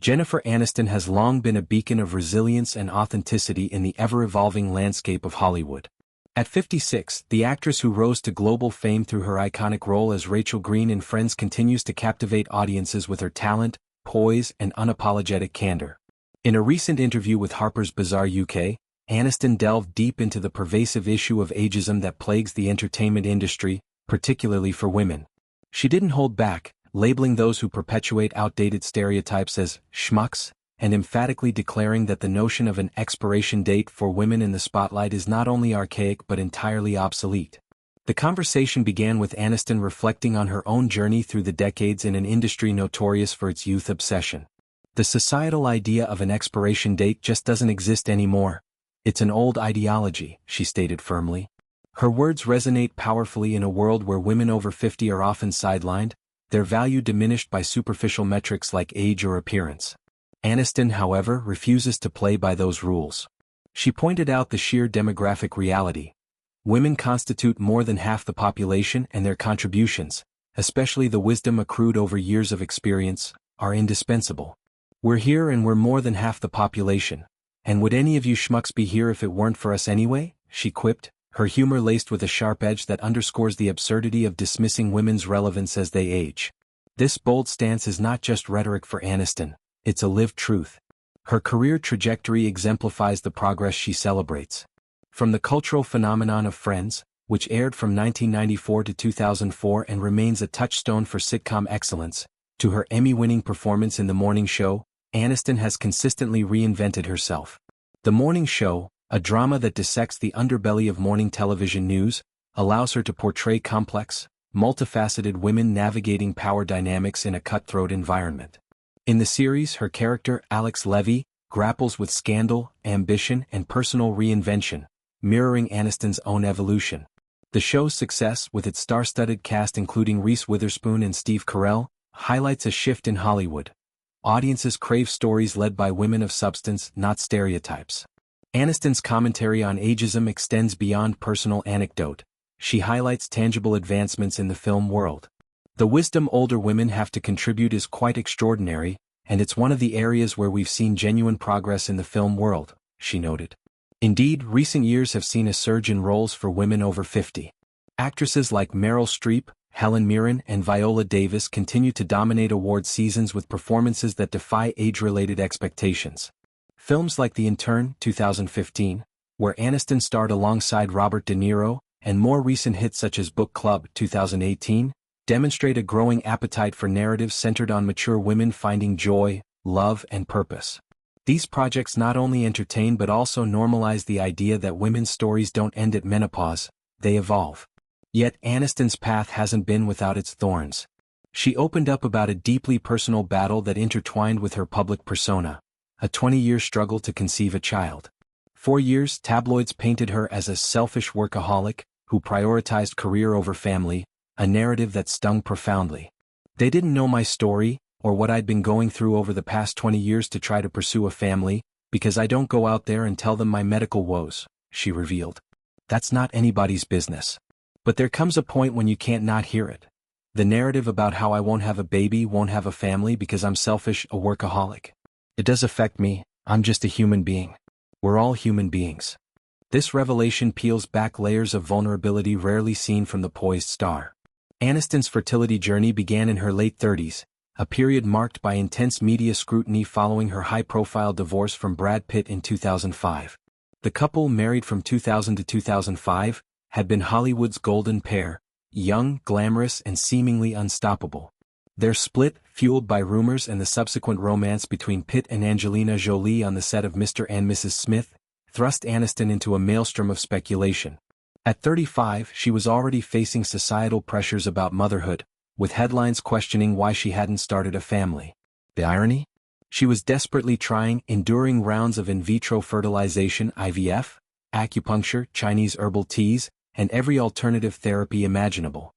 Jennifer Aniston has long been a beacon of resilience and authenticity in the ever-evolving landscape of Hollywood. At 56, the actress who rose to global fame through her iconic role as Rachel Green in Friends continues to captivate audiences with her talent, poise, and unapologetic candor. In a recent interview with Harper's Bazaar UK, Aniston delved deep into the pervasive issue of ageism that plagues the entertainment industry, particularly for women. She didn't hold back, labeling those who perpetuate outdated stereotypes as schmucks, and emphatically declaring that the notion of an expiration date for women in the spotlight is not only archaic but entirely obsolete. The conversation began with Aniston reflecting on her own journey through the decades in an industry notorious for its youth obsession. The societal idea of an expiration date just doesn't exist anymore. It's an old ideology, she stated firmly. Her words resonate powerfully in a world where women over 50 are often sidelined, their value diminished by superficial metrics like age or appearance. Aniston, however, refuses to play by those rules. She pointed out the sheer demographic reality. Women constitute more than half the population, and their contributions, especially the wisdom accrued over years of experience, are indispensable. We're here and we're more than half the population. And would any of you schmucks be here if it weren't for us anyway? She quipped, her humor laced with a sharp edge that underscores the absurdity of dismissing women's relevance as they age. This bold stance is not just rhetoric for Aniston, it's a lived truth. Her career trajectory exemplifies the progress she celebrates. From the cultural phenomenon of Friends, which aired from 1994 to 2004 and remains a touchstone for sitcom excellence, to her Emmy-winning performance in The Morning Show, Aniston has consistently reinvented herself. The Morning Show, a drama that dissects the underbelly of morning television news, allows her to portray complex, multifaceted women navigating power dynamics in a cutthroat environment. In the series, her character, Alex Levy, grapples with scandal, ambition, and personal reinvention, mirroring Aniston's own evolution. The show's success, with its star-studded cast including Reese Witherspoon and Steve Carell, highlights a shift in Hollywood. Audiences crave stories led by women of substance, not stereotypes. Aniston's commentary on ageism extends beyond personal anecdote. She highlights tangible advancements in the film world. The wisdom older women have to contribute is quite extraordinary, and it's one of the areas where we've seen genuine progress in the film world, she noted. Indeed, recent years have seen a surge in roles for women over 50. Actresses like Meryl Streep, Helen Mirren, and Viola Davis continue to dominate award seasons with performances that defy age-related expectations. Films like The Intern, 2015, where Aniston starred alongside Robert De Niro, and more recent hits such as Book Club, 2018, demonstrate a growing appetite for narratives centered on mature women finding joy, love, and purpose. These projects not only entertain but also normalize the idea that women's stories don't end at menopause, they evolve. Yet Aniston's path hasn't been without its thorns. She opened up about a deeply personal battle that intertwined with her public persona, a 20-year struggle to conceive a child. For years, tabloids painted her as a selfish workaholic who prioritized career over family, a narrative that stung profoundly. They didn't know my story, or what I'd been going through over the past 20 years to try to pursue a family, because I don't go out there and tell them my medical woes, she revealed. That's not anybody's business. But there comes a point when you can't not hear it. The narrative about how I won't have a baby, won't have a family because I'm selfish, a workaholic. It does affect me, I'm just a human being. We're all human beings. This revelation peels back layers of vulnerability rarely seen from the poised star. Aniston's fertility journey began in her late 30s, a period marked by intense media scrutiny following her high-profile divorce from Brad Pitt in 2005. The couple, married from 2000 to 2005, had been Hollywood's golden pair, young, glamorous, and seemingly unstoppable. Their split, fueled by rumors and the subsequent romance between Pitt and Angelina Jolie on the set of Mr. and Mrs. Smith, thrust Aniston into a maelstrom of speculation. At 35, she was already facing societal pressures about motherhood, with headlines questioning why she hadn't started a family. The irony? She was desperately trying, enduring rounds of in vitro fertilization (IVF), acupuncture, Chinese herbal teas, and every alternative therapy imaginable.